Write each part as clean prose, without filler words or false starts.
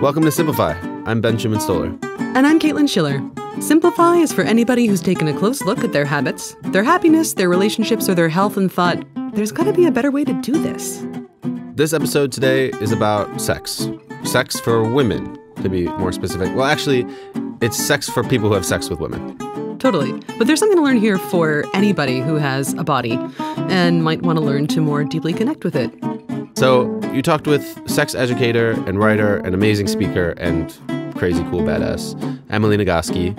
Welcome to Simplify. I'm Benjamin Stoller. And I'm Caitlin Schiller. Simplify is for anybody who's taken a close look at their habits, their happiness, their relationships, or their health and thought, there's got to be a better way to do this. This episode today is about sex. Sex for women, to be more specific. Well, actually, it's sex for people who have sex with women. Totally. But there's something to learn here for anybody who has a body and might want to learn to more deeply connect with it. So you talked with sex educator and writer and amazing speaker and crazy cool badass, Emily Nagoski.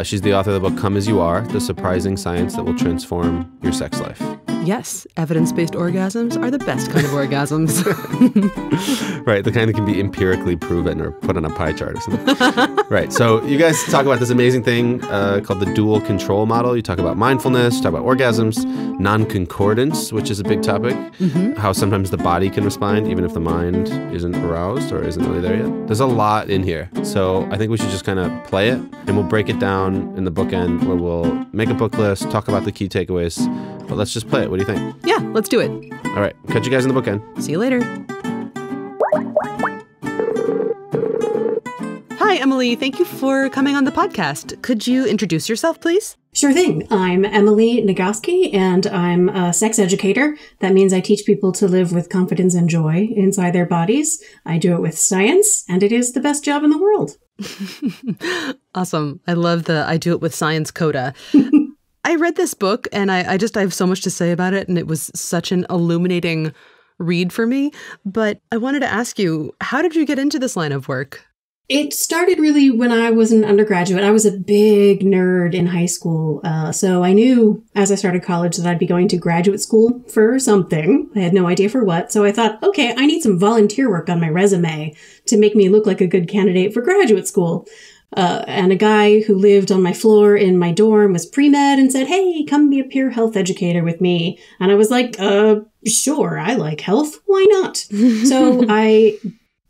She's the author of the book Come As You Are, The Surprising Science That Will Transform Your Sex Life. Yes, evidence-based orgasms are the best kind of orgasms. Right, the kind that can be empirically proven or put on a pie chart or something. Right, so you guys talk about this amazing thing called the dual control model. You talk about mindfulness, you talk about orgasms, non-concordance, which is a big topic, how sometimes the body can respond even if the mind isn't aroused or isn't really there yet. There's a lot in here, so I think we should just kind of play it, and we'll break it down in the bookend where we'll make a book list, talk about the key takeaways, but let's just play it. What do you think? Yeah, let's do it. All right. Catch you guys in the bookend. See you later. Hi, Emily. Thank you for coming on the podcast. Could you introduce yourself, please? Sure thing. I'm Emily Nagoski, and I'm a sex educator. That means I teach people to live with confidence and joy inside their bodies. I do it with science, and it is the best job in the world. Awesome. I love the I do it with science coda. I read this book and I have so much to say about it, and it was such an illuminating read for me. But I wanted to ask you, how did you get into this line of work? It started really when I was an undergraduate. I was a big nerd in high school. So I knew as I started college that I'd be going to graduate school for something. I had no idea for what. So I thought, okay, I need some volunteer work on my resume to make me look like a good candidate for graduate school. And a guy who lived on my floor in my dorm was pre-med and said, hey, come be a peer health educator with me. And I was like, sure, I like health. Why not? So I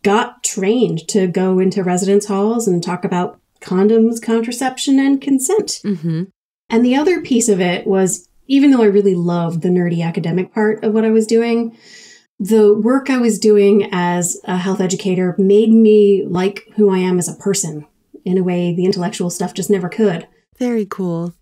got trained to go into residence halls and talk about condoms, contraception, and consent. And the other piece of it was, even though I really loved the nerdy academic part of what I was doing, the work I was doing as a health educator made me like who I am as a person in a way the intellectual stuff just never could. Very cool.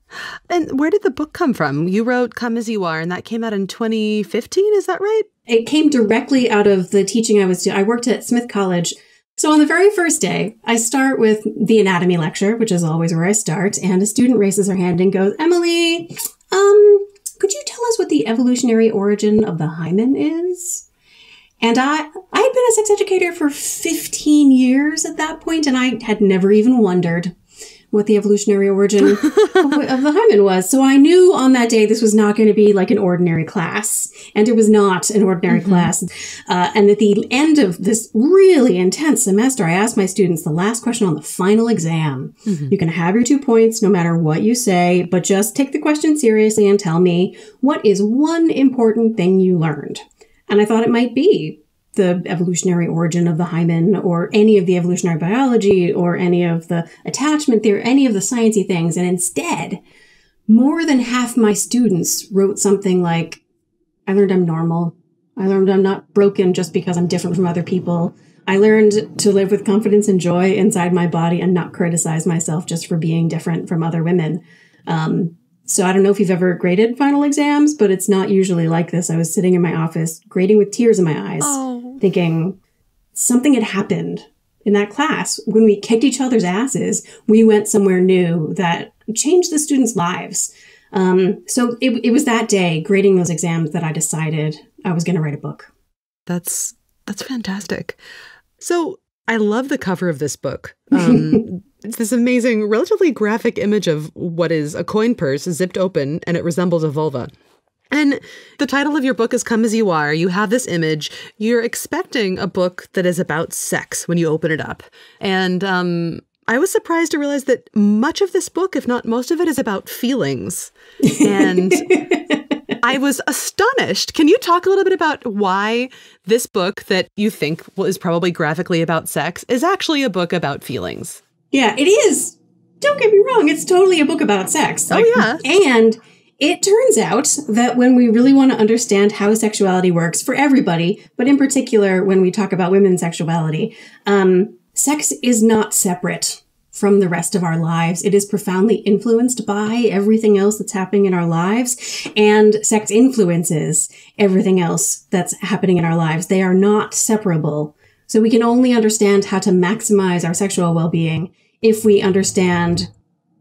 And where did the book come from? You wrote Come As You Are, and that came out in 2015, is that right? It came directly out of the teaching I was doing. I worked at Smith College. So on the very first day, I start with the anatomy lecture, which is always where I start, and a student raises her hand and goes, Emily, could you tell us what the evolutionary origin of the hymen is? And I had been a sex educator for 15 years at that point, and I had never even wondered what the evolutionary origin of the hymen was. So I knew on that day this was not going to be like an ordinary class, and it was not an ordinary class. And at the end of this really intense semester, I asked my students the last question on the final exam. You can have your 2 points no matter what you say, but just take the question seriously and tell me, what is one important thing you learned? And I thought it might be the evolutionary origin of the hymen, or any of the evolutionary biology, or any of the attachment theory, any of the sciencey things. And instead, more than half my students wrote something like, I learned I'm normal. I learned I'm not broken just because I'm different from other people. I learned to live with confidence and joy inside my body and not criticize myself just for being different from other women. So I don't know if you've ever graded final exams, but it's not usually like this. I was sitting in my office, grading with tears in my eyes, thinking something had happened in that class. When we kicked each other's asses, we went somewhere new that changed the students' lives. So it was that day, grading those exams, that I decided I was going to write a book. That's fantastic. So I love the cover of this book. It's this amazing, relatively graphic image of what is a coin purse zipped open, and it resembles a vulva. And the title of your book is Come As You Are. You have this image. You're expecting a book that is about sex when you open it up. And I was surprised to realize that much of this book, if not most of it, is about feelings. And I was astonished. Can you talk a little bit about why this book that you think is probably graphically about sex is actually a book about feelings? Yeah, it is. Don't get me wrong. It's totally a book about sex. Oh, yeah. And it turns out that when we really want to understand how sexuality works for everybody, but in particular when we talk about women's sexuality, sex is not separate from the rest of our lives. It is profoundly influenced by everything else that's happening in our lives, and sex influences everything else that's happening in our lives. They are not separable. So we can only understand how to maximize our sexual well-being if we understand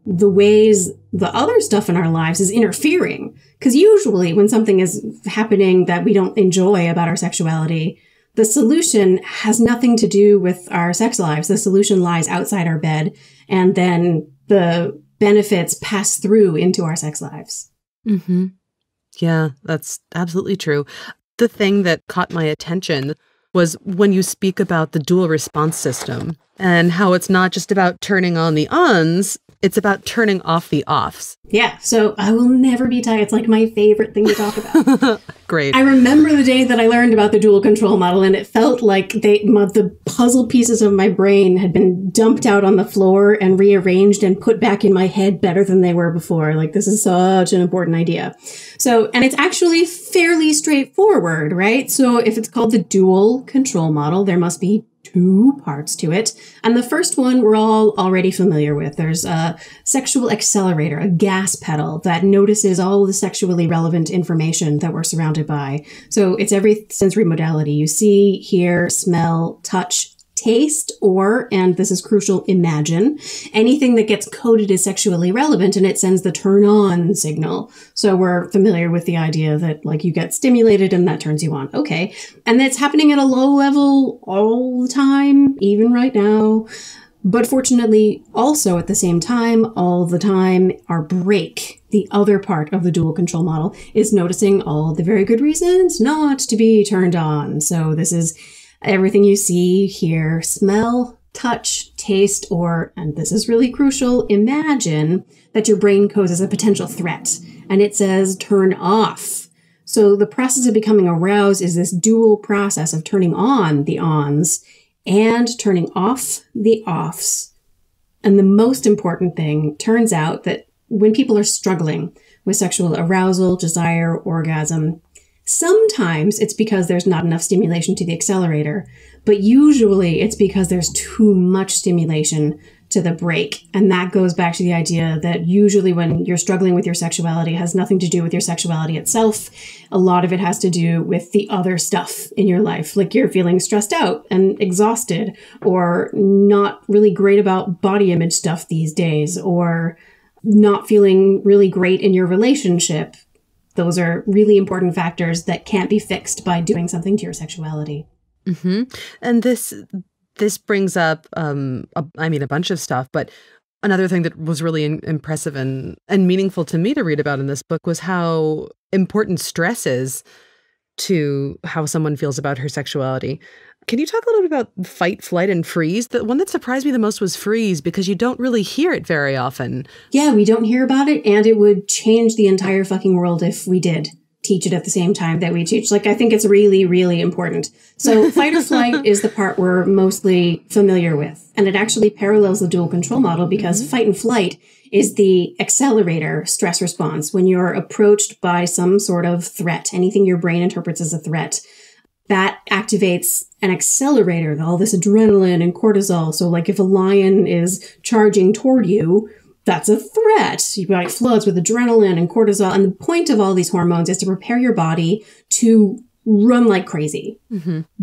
the ways the other stuff in our lives is interfering. Because usually when something is happening that we don't enjoy about our sexuality, the solution has nothing to do with our sex lives. The solution lies outside our bed, and then the benefits pass through into our sex lives. Mm-hmm. Yeah, that's absolutely true. The thing that caught my attention was when you speak about the dual response system and how it's not just about turning on the ons, it's about turning off the offs. Yeah, so I will never be tired. It's like my favorite thing to talk about. Great. I remember the day that I learned about the dual control model, and it felt like the puzzle pieces of my brain had been dumped out on the floor and rearranged and put back in my head better than they were before. Like, this is such an important idea. So, and it's actually fairly straightforward, right? So if it's called the dual control model, there must be 2 parts to it. And the first one we're all already familiar with. There's a sexual accelerator, a gas pedal that notices all the sexually relevant information that we're surrounded by. So it's every sensory modality you see, hear, smell, touch, taste, or, and this is crucial, imagine, anything that gets coded as sexually relevant, and it sends the turn on signal. So we're familiar with the idea that, like, you get stimulated and that turns you on. Okay. And that's happening at a low level all the time, even right now. But fortunately, also at the same time, all the time, our break, the other part of the dual control model, is noticing all the very good reasons not to be turned on. So this is everything you see, hear, smell, touch, taste, or, and this is really crucial, imagine that your brain codes as a potential threat, and it says turn off. So the process of becoming aroused is this dual process of turning on the ons and turning off the offs. And the most important thing, turns out that when people are struggling with sexual arousal, desire, orgasm, sometimes it's because there's not enough stimulation to the accelerator, but usually it's because there's too much stimulation to the brake. And that goes back to the idea that usually when you're struggling with your sexuality, it has nothing to do with your sexuality itself. A lot of it has to do with the other stuff in your life, like you're feeling stressed out and exhausted, or not really great about body image stuff these days, or not feeling really great in your relationship. Those are really important factors that can't be fixed by doing something to your sexuality. Mm-hmm. And this brings up, a bunch of stuff, but another thing that was really impressive and meaningful to me to read about in this book was how important stress is to how someone feels about her sexuality. Can you talk a little bit about fight, flight, and freeze? The one that surprised me the most was freeze, because you don't really hear it very often. Yeah, we don't hear about it, and it would change the entire fucking world if we did teach it at the same time that we teach. Like, I think it's really, really important. So fight or flight is the part we're mostly familiar with, and it actually parallels the dual control model, because fight and flight is the accelerator stress response when you're approached by some sort of threat, anything your brain interprets as a threat. That activates an accelerator, all this adrenaline and cortisol. So like if a lion is charging toward you, that's a threat. You got floods with adrenaline and cortisol. And the point of all these hormones is to prepare your body to run like crazy,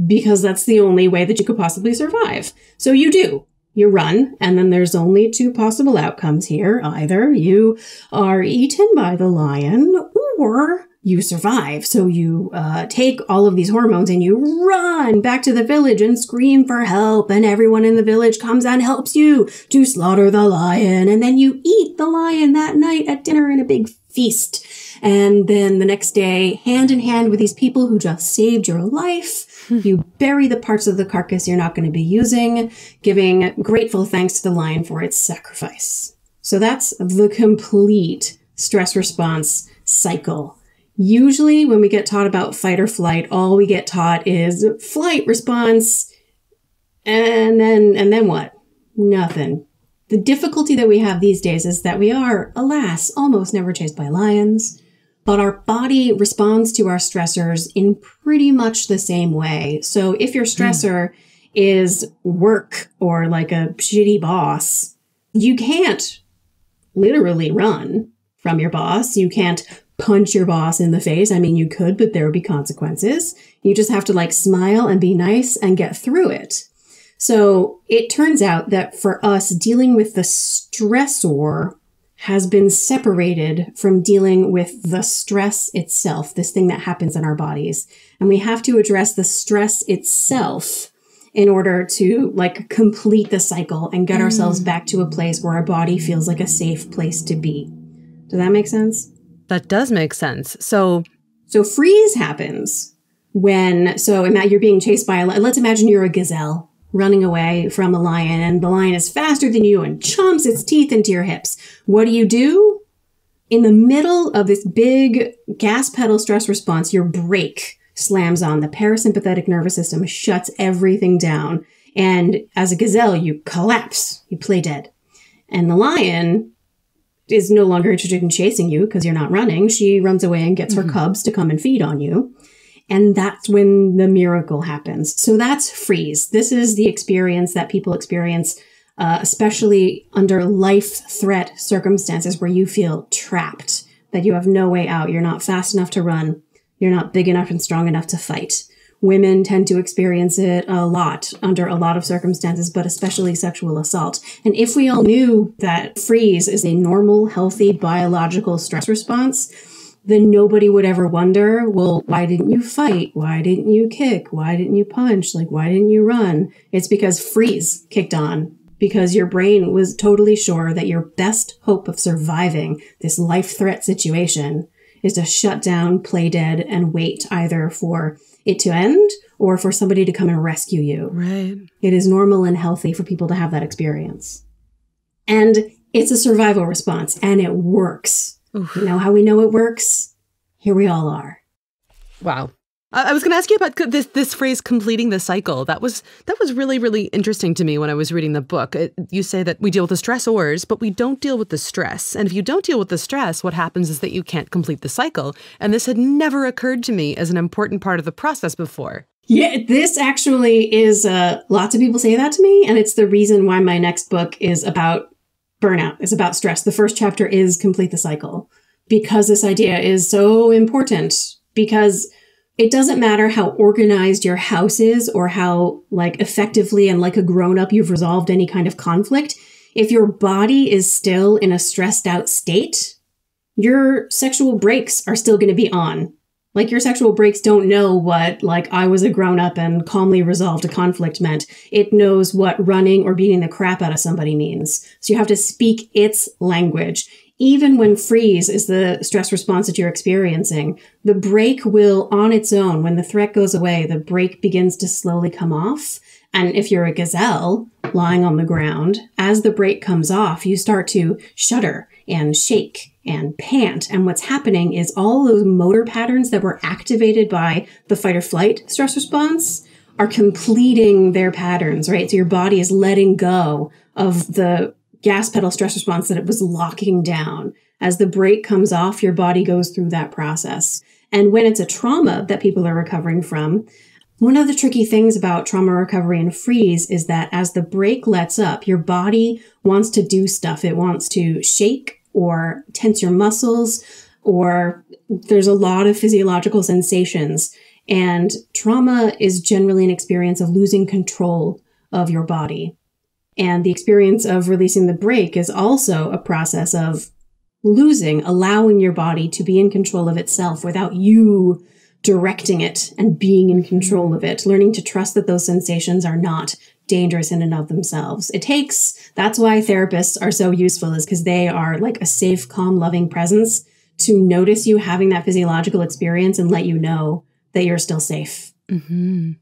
because that's the only way that you could possibly survive. So you do. You run, and then there's only 2 possible outcomes here. Either you are eaten by the lion, or you survive. So you take all of these hormones and you run back to the village and scream for help, and everyone in the village comes and helps you to slaughter the lion. And then you eat the lion that night at dinner in a big feast. And then the next day, hand in hand with these people who just saved your life, you bury the parts of the carcass you're not going to be using, giving grateful thanks to the lion for its sacrifice. So that's the complete stress response cycle. Usually when we get taught about fight or flight, all we get taught is flight response. And then what? Nothing. The difficulty that we have these days is that we are, alas, almost never chased by lions, but our body responds to our stressors in pretty much the same way. So if your stressor is work or like a shitty boss, you can't literally run from your boss. You can't punch your boss in the face. I mean, you could, but there would be consequences. You just have to like smile and be nice and get through it. So it turns out that for us, dealing with the stressor has been separated from dealing with the stress itself, this thing that happens in our bodies. And we have to address the stress itself in order to like complete the cycle and get ourselves back to a place where our body feels like a safe place to be. Does that make sense? That does make sense. So freeze happens when, you're being chased by let's imagine you're a gazelle running away from a lion, and the lion is faster than you and chomps its teeth into your hips. What do? In the middle of this big gas pedal stress response, your brake slams on. The parasympathetic nervous system shuts everything down. And as a gazelle, you collapse, you play dead. And the lion is no longer interested in chasing you because you're not running. She runs away and gets her cubs to come and feed on you. And that's when the miracle happens. So that's freeze. This is the experience that people experience, especially under life threat circumstances where you feel trapped, that you have no way out. You're not fast enough to run. You're not big enough and strong enough to fight. Women tend to experience it a lot under a lot of circumstances, but especially sexual assault. And if we all knew that freeze is a normal, healthy, biological stress response, then nobody would ever wonder, well, why didn't you fight? Why didn't you kick? Why didn't you punch? Like, why didn't you run? It's because freeze kicked on, because your brain was totally sure that your best hope of surviving this life threat situation is to shut down, play dead, and wait either for it to end or for somebody to come and rescue you. Right. It is normal and healthy for people to have that experience. And it's a survival response, and it works. Oof. You know how we know it works? Here we all are. Wow. I was going to ask you about this phrase, completing the cycle. That was really, really interesting to me when I was reading the book. You say that we deal with the stressors, but we don't deal with the stress. And if you don't deal with the stress, what happens is that you can't complete the cycle. And this had never occurred to me as an important part of the process before. Yeah, this actually is, lots of people say that to me. And it's the reason why my next book is about burnout, is about stress. The first chapter is complete the cycle, because this idea is so important, because it doesn't matter how organized your house is or how like effectively and like a grown-up you've resolved any kind of conflict. If your body is still in a stressed out state, your sexual brakes are still going to be on. Like your sexual brakes don't know what like I was a grown-up and calmly resolved a conflict meant. It knows what running or beating the crap out of somebody means. So you have to speak its language. Even when freeze is the stress response that you're experiencing, the brake will, on its own, when the threat goes away, the brake begins to slowly come off. And if you're a gazelle lying on the ground, as the brake comes off, you start to shudder and shake and pant. And what's happening is all those motor patterns that were activated by the fight or flight stress response are completing their patterns, right? So your body is letting go of the gas pedal stress response that it was locking down. As the brake comes off, your body goes through that process. And when it's a trauma that people are recovering from, one of the tricky things about trauma recovery and freeze is that as the brake lets up, your body wants to do stuff. It wants to shake or tense your muscles, or there's a lot of physiological sensations. And trauma is generally an experience of losing control of your body. And the experience of releasing the brake is also a process of allowing your body to be in control of itself without you directing it and being in control of it, learning to trust that those sensations are not dangerous in and of themselves. That's why therapists are so useful, is because they are like a safe, calm, loving presence to notice you having that physiological experience and let you know that you're still safe. Mm-hmm.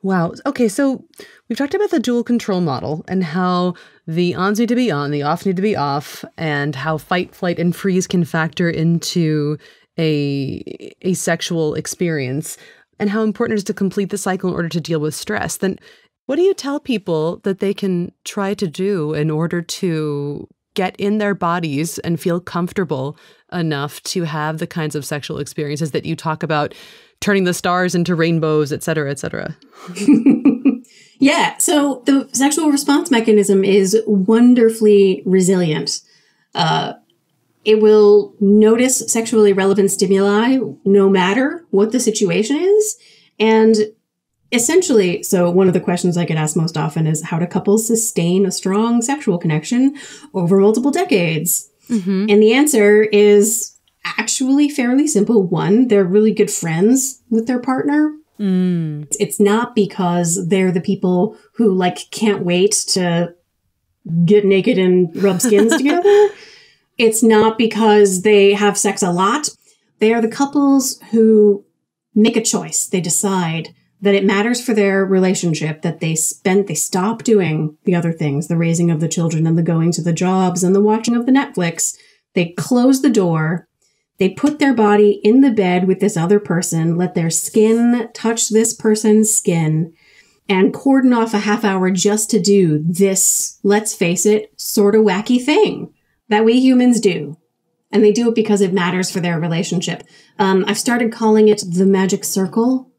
Wow. Okay, so we've talked about the dual control model and how the ons need to be on, the off need to be off, and how fight, flight, and freeze can factor into a sexual experience, and how important it is to complete the cycle in order to deal with stress. Then what do you tell people that they can try to do in order to get in their bodies and feel comfortable enough to have the kinds of sexual experiences that you talk about, turning the stars into rainbows, et cetera, et cetera? Yeah. So the sexual response mechanism is wonderfully resilient. It will notice sexually relevant stimuli no matter what the situation is. And essentially, so one of the questions I get asked most often is, how do couples sustain a strong sexual connection over multiple decades? Mm-hmm. And the answer is actually fairly simple. One, they're really good friends with their partner. Mm. It's not because they're the people who like can't wait to get naked and rub skins together. It's not because they have sex a lot. They are the couples who make a choice. They decide that it matters for their relationship that they stop doing the other things, the raising of the children and the going to the jobs and the watching of the Netflix. They close the door. They put their body in the bed with this other person, let their skin touch this person's skin, and cordon off a half hour just to do this, let's face it, sort of wacky thing that we humans do. And they do it because it matters for their relationship. I've started calling it the magic circle.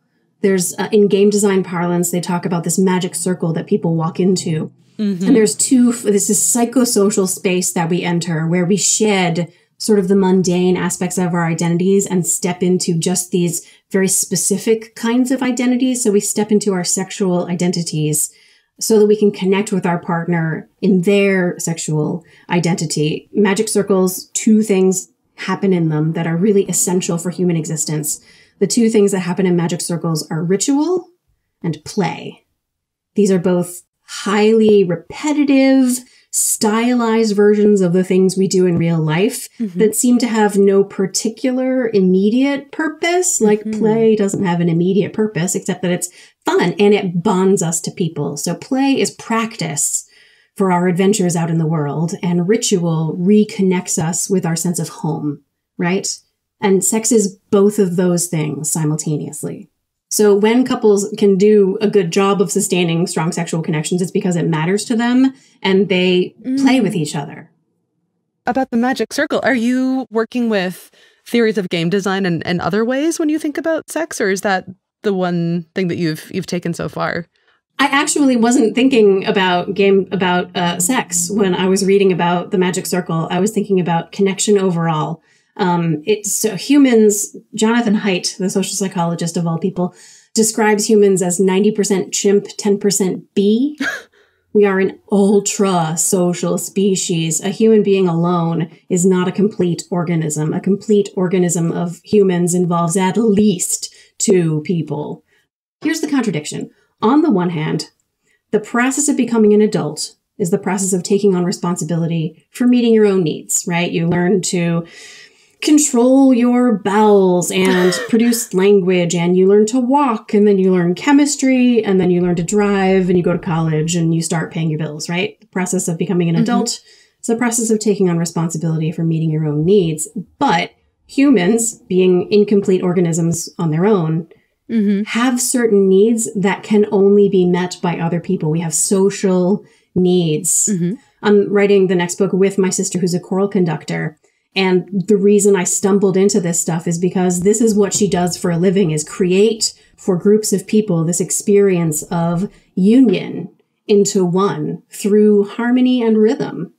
There's, in game design parlance, they talk about this magic circle that people walk into. Mm-hmm. And there's this is psychosocial space that we enter where we shed sort of the mundane aspects of our identities and step into just these very specific kinds of identities. So we step into our sexual identities so that we can connect with our partner in their sexual identity. Magic circles, two things happen in them that are really essential for human existence. The two things that happen in magic circles are ritual and play. These are both highly repetitive, stylized versions of the things we do in real life that seem to have no particular immediate purpose. Like play doesn't have an immediate purpose, except that it's fun and it bonds us to people. So play is practice for our adventures out in the world, and ritual reconnects us with our sense of home, right? And sex is both of those things simultaneously. So when couples can do a good job of sustaining strong sexual connections, it's because it matters to them and they play with each other. About the magic circle, are you working with theories of game design and other ways when you think about sex, or is that the one thing that you've taken so far? I actually wasn't thinking about sex when I was reading about the magic circle. I was thinking about connection overall. Humans, Jonathan Haidt, the social psychologist of all people, describes humans as 90% chimp, 10% bee. We are an ultra social species. A human being alone is not a complete organism. A complete organism of humans involves at least two people. Here's the contradiction. On the one hand, the process of becoming an adult is the process of taking on responsibility for meeting your own needs, right? You learn to control your bowels and produce language, and you learn to walk, and then you learn chemistry, and then you learn to drive, and you go to college, and you start paying your bills, right? The process of becoming an adult is the process of taking on responsibility for meeting your own needs. But humans, being incomplete organisms on their own, have certain needs that can only be met by other people. We have social needs. I'm writing the next book with my sister, who's a choral conductor. And the reason I stumbled into this stuff is because this is what she does for a living, is create for groups of people this experience of union into one through harmony and rhythm.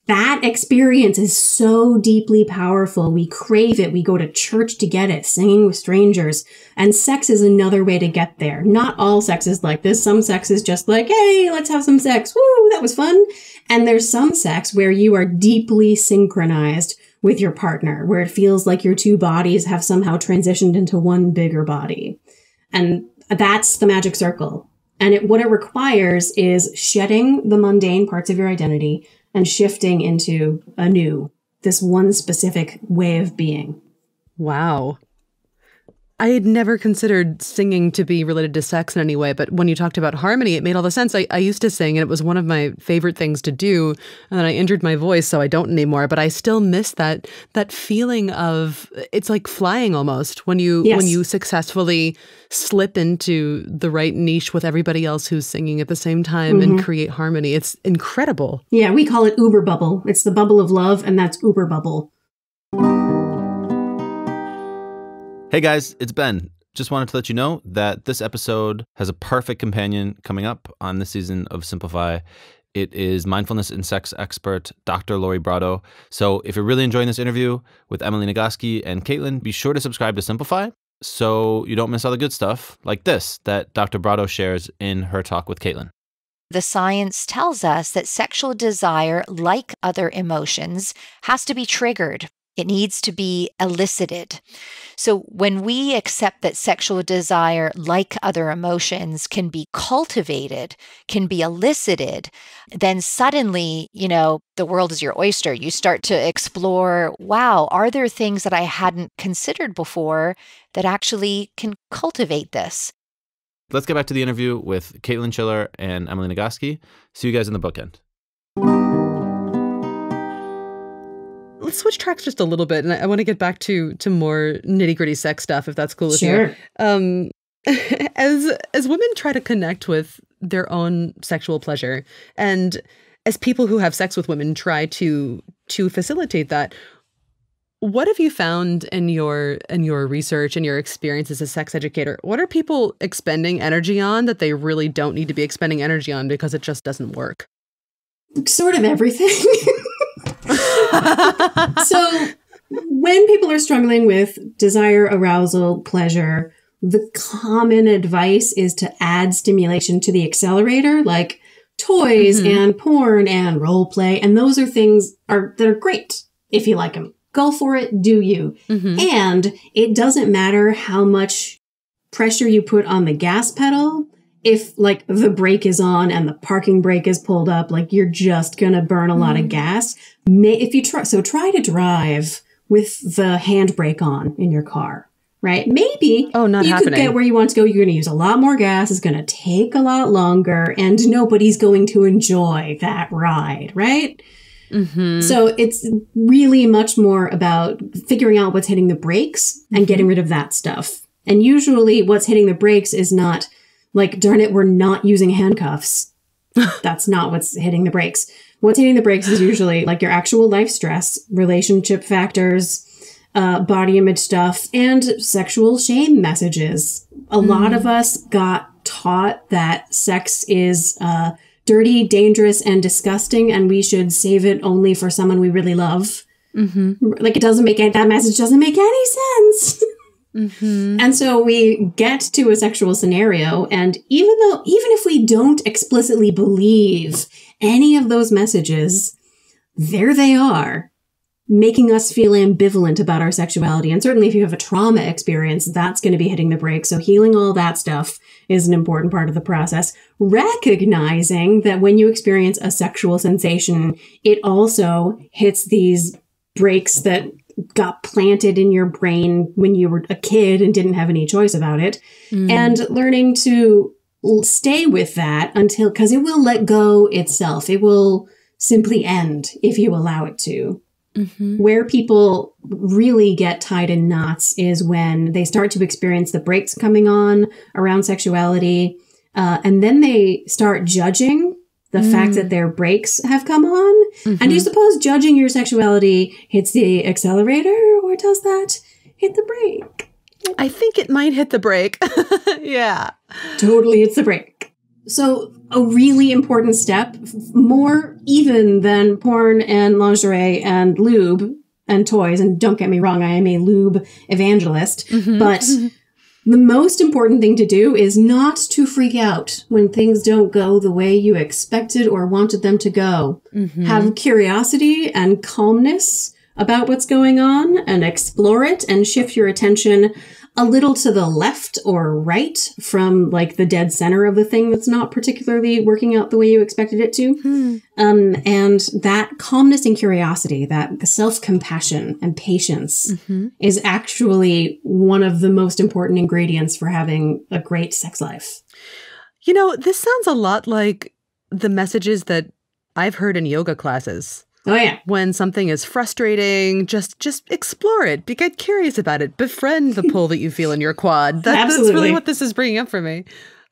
That experience is so deeply powerful. We crave it. We go to church to get it, singing with strangers. And sex is another way to get there. Not all sex is like this. Some sex is just like, hey, let's have some sex. Woo, that was fun. And there's some sex where you are deeply synchronized with your partner, where it feels like your two bodies have somehow transitioned into one bigger body. And that's the magic circle. And what it requires is shedding the mundane parts of your identity and shifting into this one specific way of being. Wow. I had never considered singing to be related to sex in any way, but when you talked about harmony, it made all the sense. I used to sing, and it was one of my favorite things to do, and then I injured my voice, so I don't anymore, but I still miss that feeling of, it's like flying almost, when you successfully slip into the right niche with everybody else who's singing at the same time and create harmony. It's incredible. Yeah, we call it Uber bubble. It's the bubble of love, and that's Uber bubble. Hey guys, it's Ben. Just wanted to let you know that this episode has a perfect companion coming up on this season of Simplify. It is mindfulness and sex expert Dr. Lori Prado. So if you're really enjoying this interview with Emily Nagoski and Caitlin, be sure to subscribe to Simplify so you don't miss all the good stuff like this that Dr. Prado shares in her talk with Caitlin. The science tells us that sexual desire, like other emotions, has to be triggered. It needs to be elicited. So when we accept that sexual desire, like other emotions, can be cultivated, can be elicited, then suddenly, the world is your oyster. You start to explore, wow, are there things that I hadn't considered before that actually can cultivate this? Let's get back to the interview with Caitlin Schiller and Emily Nagoski. See you guys in the bookend. Let's switch tracks just a little bit, and I want to get back to more nitty-gritty sex stuff, if that's cool with you. As women try to connect with their own sexual pleasure, and as people who have sex with women try to facilitate that, what have you found in your research and your experience as a sex educator? What are people expending energy on that they really don't need to be expending energy on because it just doesn't work? Sort of everything. So when people are struggling with desire, arousal, pleasure, the common advice is to add stimulation to the accelerator, like toys and porn and role play. And those are things that are great if you like them. Go for it. Do you. And it doesn't matter how much pressure you put on the gas pedal. If like the brake is on and the parking brake is pulled up, like you're just going to burn a lot of gas. If you try to drive with the handbrake on in your car, right? Maybe could get where you want to go. You're going to use a lot more gas. It's going to take a lot longer and nobody's going to enjoy that ride, right? So it's really much more about figuring out what's hitting the brakes and getting rid of that stuff. And usually what's hitting the brakes is not like, darn it, we're not using handcuffs. That's not what's hitting the brakes. What's hitting the brakes is usually like your actual life stress, relationship factors, body image stuff, and sexual shame messages. A lot of us got taught that sex is dirty, dangerous, and disgusting, and we should save it only for someone we really love. Like that message doesn't make any sense. And so we get to a sexual scenario, and even if we don't explicitly believe any of those messages, there they are, making us feel ambivalent about our sexuality. And certainly if you have a trauma experience, that's going to be hitting the brakes. So healing all that stuff is an important part of the process. Recognizing that when you experience a sexual sensation, it also hits these brakes that got planted in your brain when you were a kid and didn't have any choice about it. And learning to stay with that because it will let go itself. It will simply end if you allow it to. Where people really get tied in knots is when they start to experience the brakes coming on around sexuality. And then they start judging the fact that their brakes have come on. And do you suppose judging your sexuality hits the accelerator, or does that hit the brake? I think it might hit the brake. Yeah. Totally hits the brake. So a really important step, more even than porn and lingerie and lube and toys, and don't get me wrong, I am a lube evangelist, but the most important thing to do is not to freak out when things don't go the way you expected or wanted them to go. Have curiosity and calmness about what's going on and explore it and shift your attention a little to the left or right from like the dead center of the thing that's not particularly working out the way you expected it to. And that calmness and curiosity, that self-compassion and patience is actually one of the most important ingredients for having a great sex life. You know, this sounds a lot like the messages that I've heard in yoga classes. Oh, yeah. When something is frustrating, just explore it. Get curious about it. Befriend the pull that you feel in your quad. That's really what this is bringing up for me.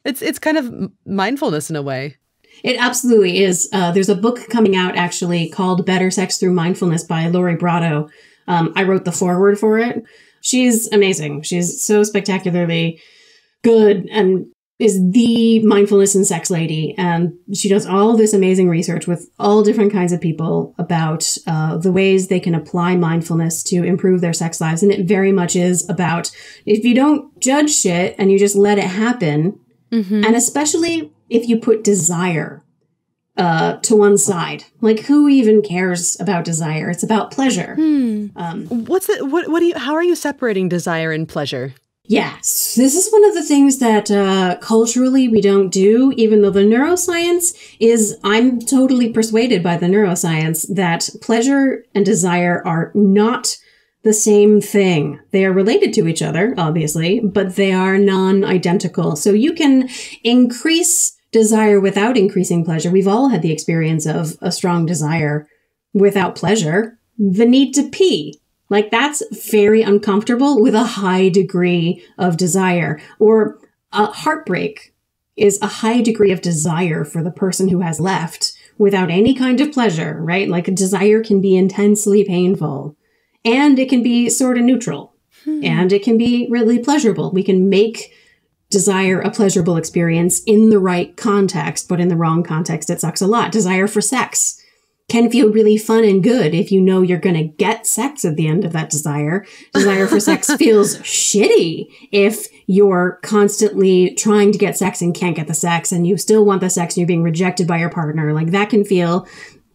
It's kind of mindfulness in a way. It absolutely is. There's a book coming out, actually, called Better Sex Through Mindfulness by Lori Prado. I wrote the foreword for it. She's amazing. She's so spectacularly good and is the mindfulness and sex lady. And she does all this amazing research with all different kinds of people about the ways they can apply mindfulness to improve their sex lives. And it very much is about if you don't judge shit and you just let it happen, and especially if you put desire to one side. Like, who even cares about desire? It's about pleasure. How are you separating desire and pleasure? Yes, this is one of the things that culturally we don't do, even though the neuroscience is, I'm totally persuaded by the neuroscience that pleasure and desire are not the same thing. They are related to each other, obviously, but they are non-identical. So you can increase desire without increasing pleasure. We've all had the experience of a strong desire without pleasure. The need to pee. Like, that's very uncomfortable with a high degree of desire. Or a heartbreak is a high degree of desire for the person who has left without any kind of pleasure, right? Like, a desire can be intensely painful. And it can be sort of neutral. And it can be really pleasurable. We can make desire a pleasurable experience in the right context, but in the wrong context, it sucks a lot. Desire for sex can feel really fun and good if you know you're going to get sex at the end of that desire. Desire for sex feels shitty if you're constantly trying to get sex and can't get the sex, and you still want the sex and you're being rejected by your partner. Like, that can feel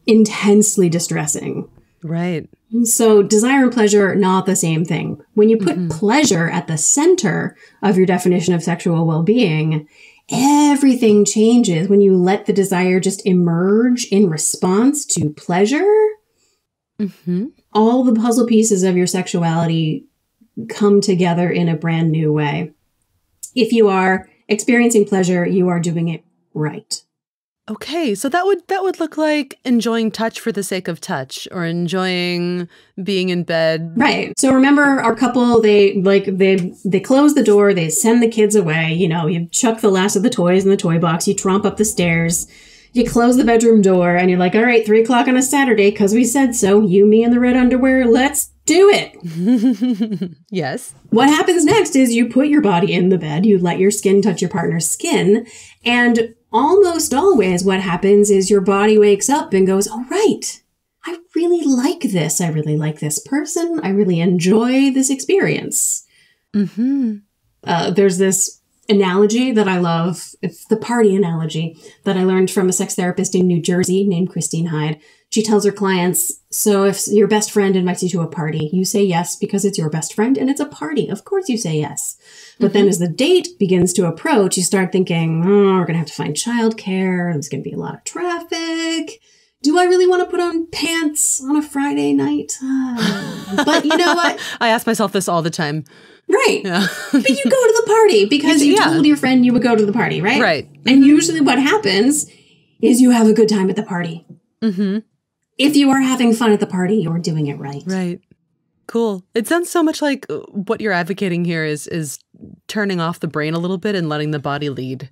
intensely distressing. Right. So desire and pleasure are not the same thing. When you put pleasure at the center of your definition of sexual well-being, everything changes when you let the desire just emerge in response to pleasure. All the puzzle pieces of your sexuality come together in a brand new way. If you are experiencing pleasure, you are doing it right. Okay, so that would look like enjoying touch for the sake of touch, or enjoying being in bed. Right. So remember, our couple, they close the door, they send the kids away. You know, you chuck the last of the toys in the toy box, you tromp up the stairs, you close the bedroom door, and you're like, all right, 3 o'clock on a Saturday, because we said so. You, me, and the red underwear. Let's do it. Yes. What happens next is you put your body in the bed, you let your skin touch your partner's skin, and almost always what happens is your body wakes up and goes, all right, I really like this. I really like this person. I really enjoy this experience. There's this analogy that I love. It's the party analogy that I learned from a sex therapist in New Jersey named Christine Hyde. She tells her clients, so if your best friend invites you to a party, you say yes because it's your best friend and it's a party. Of course you say yes. But then as the date begins to approach, you start thinking, oh, we're going to have to find childcare. There's going to be a lot of traffic. Do I really want to put on pants on a Friday night? But you know what? I ask myself this all the time. Right. Yeah. But you go to the party because you told your friend you would go to the party, right? Right. And usually what happens is you have a good time at the party. If you are having fun at the party, you're doing it right. Right. Cool. It sounds so much like what you're advocating here is turning off the brain a little bit and letting the body lead.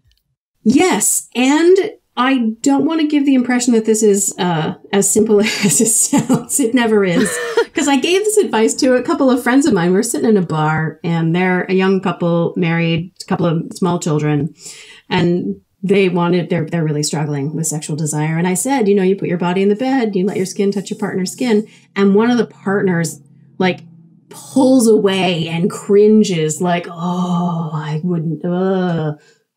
Yes. And I don't want to give the impression that this is as simple as it sounds. It never is. Because I gave this advice to a couple of friends of mine. We were sitting in a bar, and they're a young couple, married, a couple of small children. And they're really struggling with sexual desire. And I said, you know, you put your body in the bed, you let your skin touch your partner's skin. And one of the partners, like, pulls away and cringes, like, oh, I wouldn't, I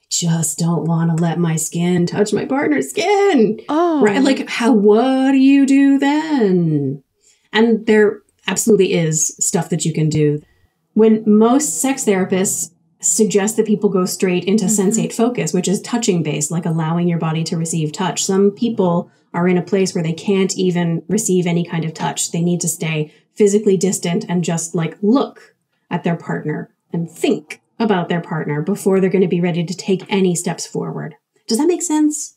just don't want to let my skin touch my partner's skin. Oh. Right? Like, what do you do then? And there absolutely is stuff that you can do. When most sex therapists suggest that people go straight into sensate focus, which is touching based, like allowing your body to receive touch. Some people are in a place where they can't even receive any kind of touch. They need to stay physically distant and just like look at their partner and think about their partner before they're going to be ready to take any steps forward. Does that make sense?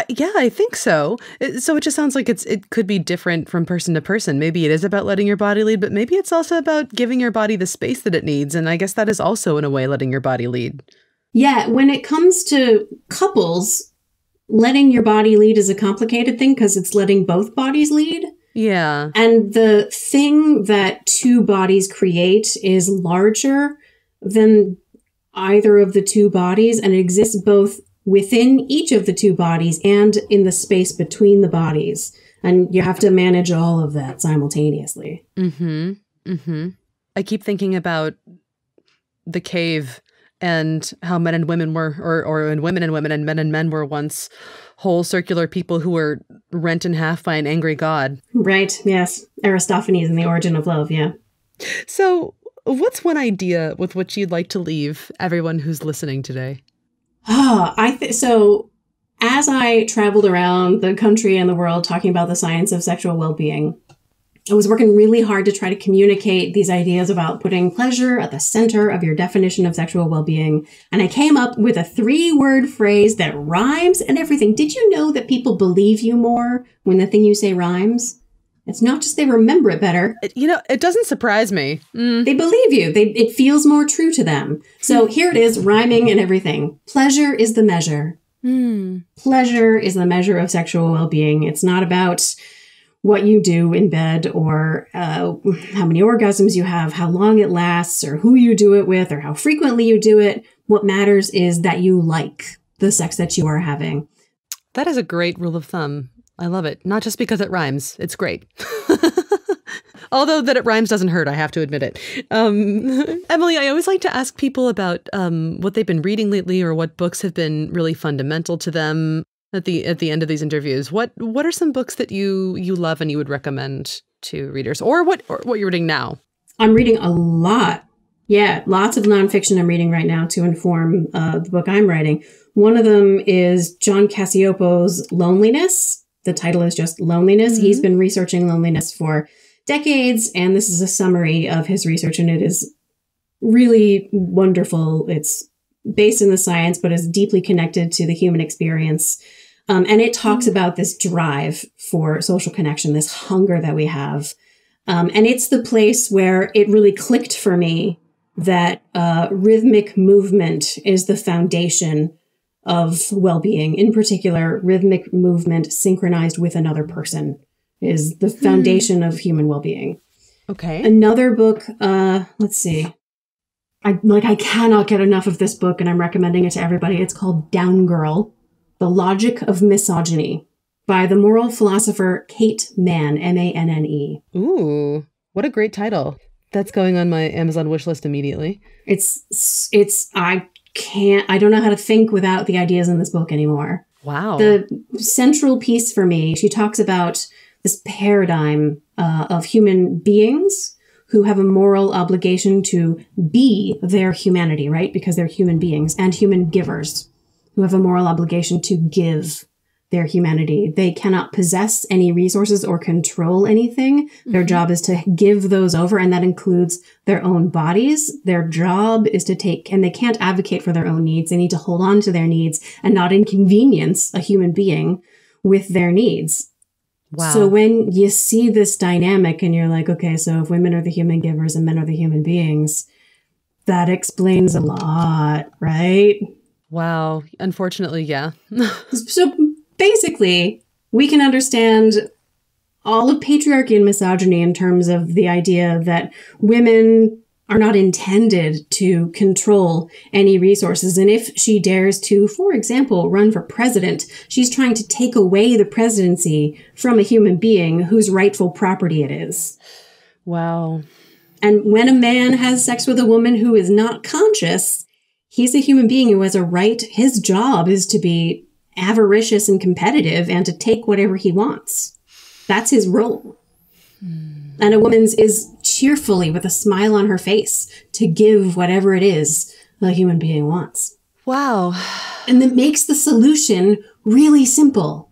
Yeah, I think so. So it just sounds like it could be different from person to person. Maybe it is about letting your body lead, but maybe it's also about giving your body the space that it needs. And I guess that is also, in a way, letting your body lead. Yeah, when it comes to couples, letting your body lead is a complicated thing because it's letting both bodies lead. Yeah. And the thing that two bodies create is larger than either of the two bodies, and it exists both within each of the two bodies and in the space between the bodies. And you have to manage all of that simultaneously. Mm-hmm. Mm-hmm. I keep thinking about the cave and how men and women were, or women and women and men were once whole circular people who were rent in half by an angry god. Right. Yes. Aristophanes and the Origin of Love. Yeah. So what's one idea with which you'd like to leave everyone who's listening today? So as I traveled around the country and the world talking about the science of sexual well-being, I was working really hard to try to communicate these ideas about putting pleasure at the center of your definition of sexual well-being. And I came up with a 3-word phrase that rhymes and everything. Did you know that people believe you more when the thing you say rhymes? It's not just they remember it better. It doesn't surprise me. They believe you. It feels more true to them. So here it is, rhyming and everything. Pleasure is the measure. Pleasure is the measure of sexual well-being. It's not about what you do in bed or how many orgasms you have, how long it lasts, or who you do it with, or how frequently you do it. What matters is that you like the sex that you are having. That is a great rule of thumb. I love it. Not just because it rhymes. It's great. Although that it rhymes doesn't hurt, I have to admit it. Emily, I always like to ask people about what they've been reading lately or what books have been really fundamental to them at the end of these interviews. What are some books that you love and you would recommend to readers, or what you're reading now? I'm reading a lot. Yeah, lots of nonfiction I'm reading right now to inform the book I'm writing. One of them is John Cassiopo's Loneliness. The title is just Loneliness. Mm-hmm. He's been researching loneliness for decades, and this is a summary of his research, and it is really wonderful. It's based in the science, but is deeply connected to the human experience. And it talks about this drive for social connection, this hunger that we have. And it's the place where it really clicked for me that rhythmic movement is the foundation of well-being. In particular, rhythmic movement synchronized with another person is the foundation of human well-being. Okay. Another book, let's see. I cannot get enough of this book, and I'm recommending it to everybody. It's called Down Girl, The Logic of Misogyny, by the moral philosopher Kate Manne, M-A-N-N-E. Ooh, what a great title. That's going on my Amazon wish list immediately. I don't know how to think without the ideas in this book anymore. Wow. The central piece for me, she talks about this paradigm of human beings who have a moral obligation to be their humanity, right? Because they're human beings, and human givers who have a moral obligation to give their humanity. They cannot possess any resources or control anything. Their job is to give those over, and that includes their own bodies. Their job is to take, and they can't advocate for their own needs. They need to hold on to their needs and not inconvenience a human being with their needs. Wow. So when you see this dynamic and you're like, okay, so if women are the human givers and men are the human beings, that explains a lot, right? Wow. Unfortunately, yeah. So basically, we can understand all of patriarchy and misogyny in terms of the idea that women are not intended to control any resources. And if she dares to, for example, run for president, she's trying to take away the presidency from a human being whose rightful property it is. Wow. And when a man has sex with a woman who is not conscious, he's a human being who has a right. His job is to be avaricious and competitive and to take whatever he wants. That's his role. And a woman's is cheerfully, with a smile on her face, to give whatever it is a human being wants. Wow. And that makes the solution really simple.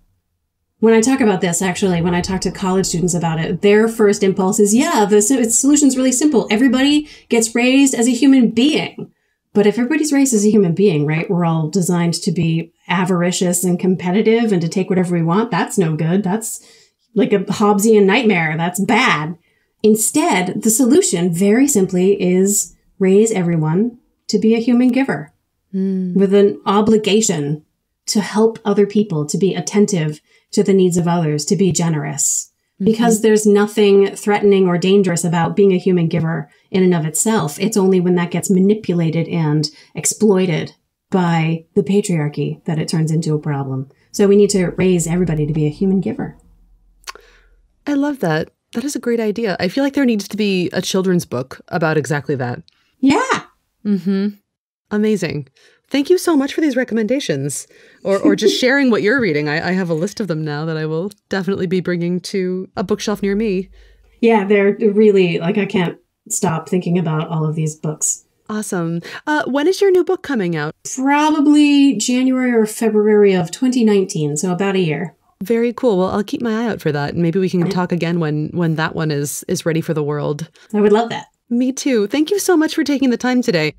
When I talk about this, actually, when I talk to college students about it, their first impulse is, the solution's really simple. Everybody gets raised as a human being. But if everybody's raised as a human being, right, we're all designed to be avaricious and competitive and to take whatever we want. That's no good. That's like a Hobbesian nightmare. That's bad. Instead, the solution, very simply, is raise everyone to be a human giver with an obligation to help other people, to be attentive to the needs of others, to be generous. because there's nothing threatening or dangerous about being a human giver in and of itself. It's only when that gets manipulated and exploited by the patriarchy that it turns into a problem. So we need to raise everybody to be a human giver. I love that. That is a great idea. I feel like there needs to be a children's book about exactly that. Yeah. Mm-hmm. Amazing. Thank you so much for these recommendations, or just sharing what you're reading. I have a list of them now that I will definitely be bringing to a bookshelf near me. Yeah, they're really, like, I can't stop thinking about all of these books. Awesome. When is your new book coming out? Probably January or February of 2019, so about a year. Very cool. Well, I'll keep my eye out for that. And maybe we can talk again when that one is ready for the world. I would love that. Me too. Thank you so much for taking the time today.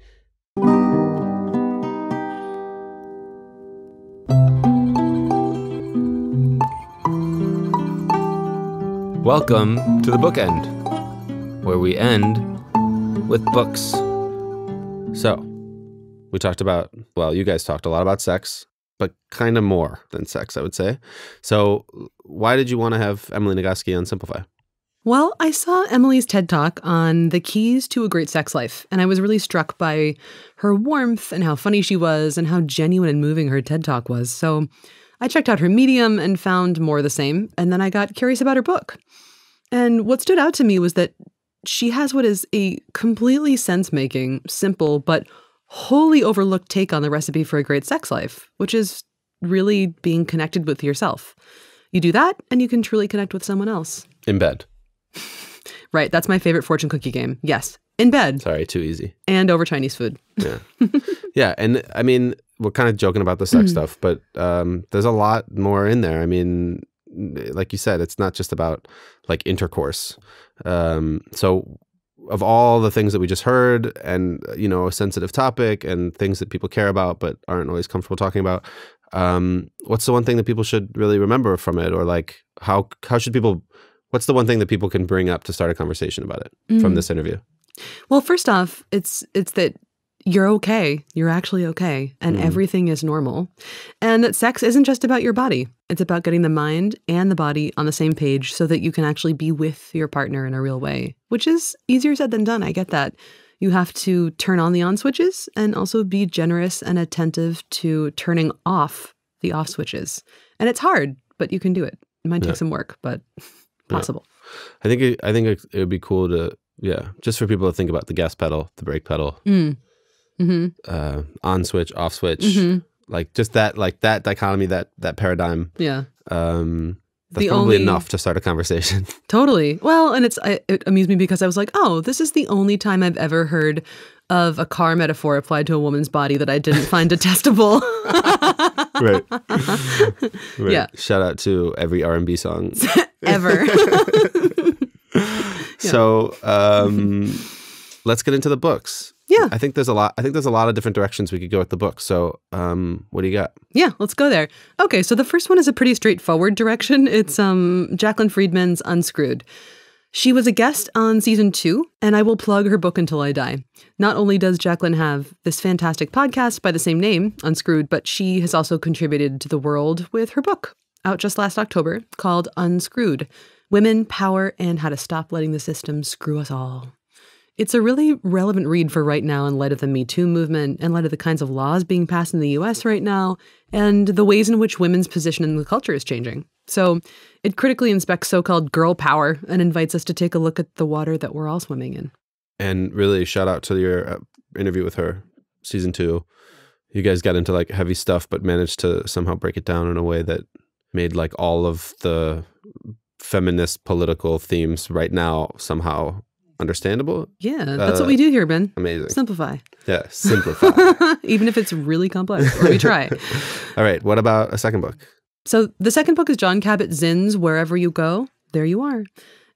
Welcome to the bookend, where we end with books. So, we talked about, well, you guys talked a lot about sex, but kind of more than sex, I would say. So, why did you want to have Emily Nagoski on Simplify? Well, I saw Emily's TED Talk on the keys to a great sex life, and I was really struck by her warmth and how funny she was and how genuine and moving her TED Talk was. So I checked out her Medium and found more of the same, and then I got curious about her book. And what stood out to me was that she has what is a completely sense-making, simple, but wholly overlooked take on the recipe for a great sex life, which is really being connected with yourself. You do that, and you can truly connect with someone else. In bed. Right, that's my favorite fortune cookie game. Yes, in bed. Sorry, too easy. And over Chinese food. Yeah. Yeah, and I mean, we're kind of joking about the sex stuff, but there's a lot more in there. I mean, like you said, it's not just about like intercourse. So of all the things that we just heard and, you know, a sensitive topic and things that people care about but aren't always comfortable talking about, what's the one thing that people should really remember from it? Or like, how should people, what's the one thing that people can bring up to start a conversation about it from this interview? Well, first off, it's that you're okay. You're actually okay. And everything is normal. And that sex isn't just about your body. It's about getting the mind and the body on the same page so that you can actually be with your partner in a real way, which is easier said than done. I get that. You have to turn on the on switches and also be generous and attentive to turning off the off switches. And it's hard, but you can do it. It might take some work, but possible. Yeah. I think it would be cool to, just for people to think about the gas pedal, the brake pedal, on switch, off switch, like just that dichotomy, that paradigm. Yeah. That's probably enough to start a conversation. Totally. Well, and it amused me because I was like, oh, this is the only time I've ever heard of a car metaphor applied to a woman's body that I didn't find detestable. Right. Yeah. Shout out to every R&B song ever. So let's get into the books. Yeah. I think there's a lot of different directions we could go with the book. So what do you got? Yeah, let's go there. Okay, so the first one is a pretty straightforward direction. It's Jacqueline Friedman's Unscrewed. She was a guest on season 2, and I will plug her book until I die. Not only does Jacqueline have this fantastic podcast by the same name, Unscrewed, but she has also contributed to the world with her book, out just last October, called Unscrewed: Women, Power, and How to Stop Letting the System Screw Us All. It's a really relevant read for right now in light of the Me Too movement, in light of the kinds of laws being passed in the US right now, and the ways in which women's position in the culture is changing. So it critically inspects so-called girl power and invites us to take a look at the water that we're all swimming in. And really shout out to your interview with her, season 2. You guys got into like heavy stuff, but managed to somehow break it down in a way that made like all of the feminist political themes right now somehow understandable. Yeah, that's what we do here, Ben. Amazing. Simplify. Yeah, simplify. Even if it's really complex, or we try. All right, what about a second book? So the second book is Jon Kabat-Zinn's Wherever You Go, There You Are.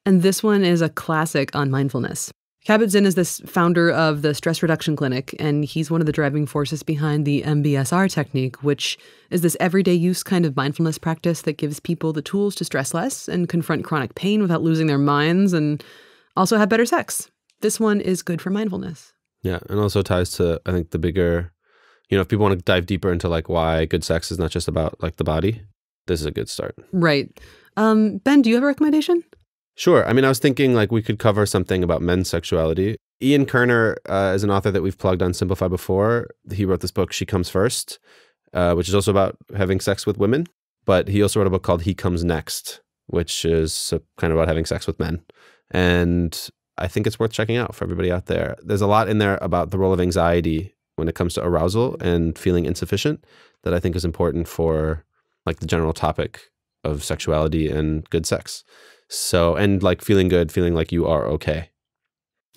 And this one is a classic on mindfulness. Kabat-Zinn is this founder of the Stress Reduction Clinic, and he's one of the driving forces behind the MBSR technique, which is this everyday use kind of mindfulness practice that gives people the tools to stress less and confront chronic pain without losing their minds and also have better sex. This one is good for mindfulness. Yeah, and also ties to, I think, the bigger, if people want to dive deeper into like why good sex is not just about like the body, this is a good start. Right. Ben, do you have a recommendation? Sure. I mean, I was thinking like we could cover something about men's sexuality. Ian Kerner is an author that we've plugged on Simplify before. He wrote this book, She Comes First, which is also about having sex with women. But he also wrote a book called He Comes Next, which is kind of about having sex with men. And I think it's worth checking out for everybody out there. There's a lot in there about the role of anxiety when it comes to arousal and feeling insufficient that I think is important for like the general topic of sexuality and good sex. So, and like feeling good, feeling like you are okay.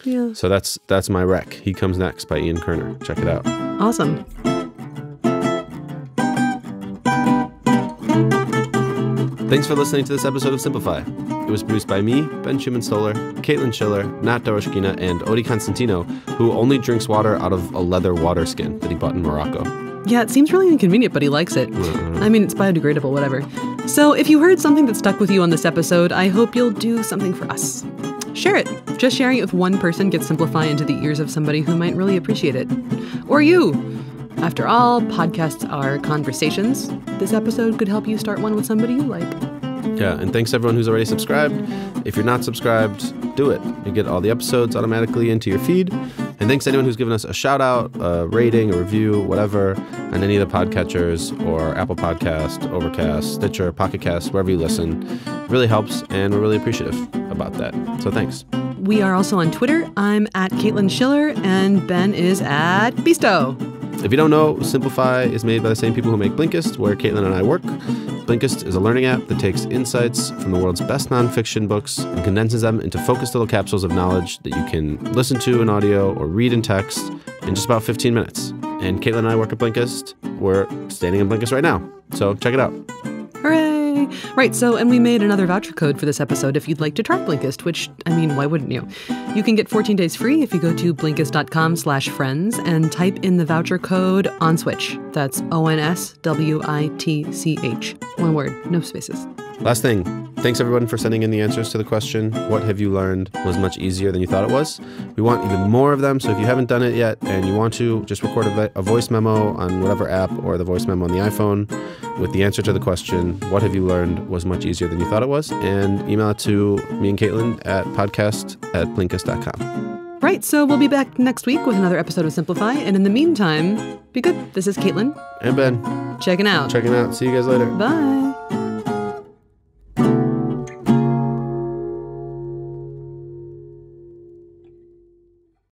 Yeah. So that's my rec. He Comes Next by Ian Kerner. Check it out. Awesome. Thanks for listening to this episode of Simplify. It was produced by me, Ben Schumann-Stoller, Caitlin Schiller, Nat Doroshkina, and Odi Constantino, who only drinks water out of a leather water skin that he bought in Morocco. Yeah, it seems really inconvenient, but he likes it. I mean, it's biodegradable, whatever. So if you heard something that stuck with you on this episode, I hope you'll do something for us. Share it. Just sharing it with one person gets Simplify into the ears of somebody who might really appreciate it. Or you. After all, podcasts are conversations. This episode could help you start one with somebody you like. Yeah, and thanks to everyone who's already subscribed. If you're not subscribed, do it. You get all the episodes automatically into your feed. And thanks to anyone who's given us a shout out, a rating, a review, whatever, on any of the podcatchers or Apple Podcast, Overcast, Stitcher, Pocket Cast, wherever you listen. It really helps, and we're really appreciative about that. So thanks. We are also on Twitter. I'm at Caitlin Schiller, and Ben is at Beasto. If you don't know, Simplify is made by the same people who make Blinkist, where Caitlin and I work. Blinkist is a learning app that takes insights from the world's best nonfiction books and condenses them into focused little capsules of knowledge that you can listen to in audio or read in text in just about 15 minutes. And Caitlin and I work at Blinkist. We're standing in Blinkist right now, so check it out. Hooray! Right, so, and we made another voucher code for this episode if you'd like to try Blinkist, which, I mean, why wouldn't you? You can get 14 days free if you go to Blinkist.com/friends and type in the voucher code ONSWITCH. That's ONSWITCH. One word, no spaces. Last thing, thanks everyone for sending in the answers to the question, what have you learned was much easier than you thought it was? We want even more of them, so if you haven't done it yet and you want to, just record a voice memo on whatever app or the voice memo on the iPhone with the answer to the question, what have you learned was much easier than you thought it was? And email it to me and Caitlin at podcast@blinkist.com. Right, so we'll be back next week with another episode of Simplify, and in the meantime, be good. This is Caitlin. And Ben. Checking out. See you guys later. Bye.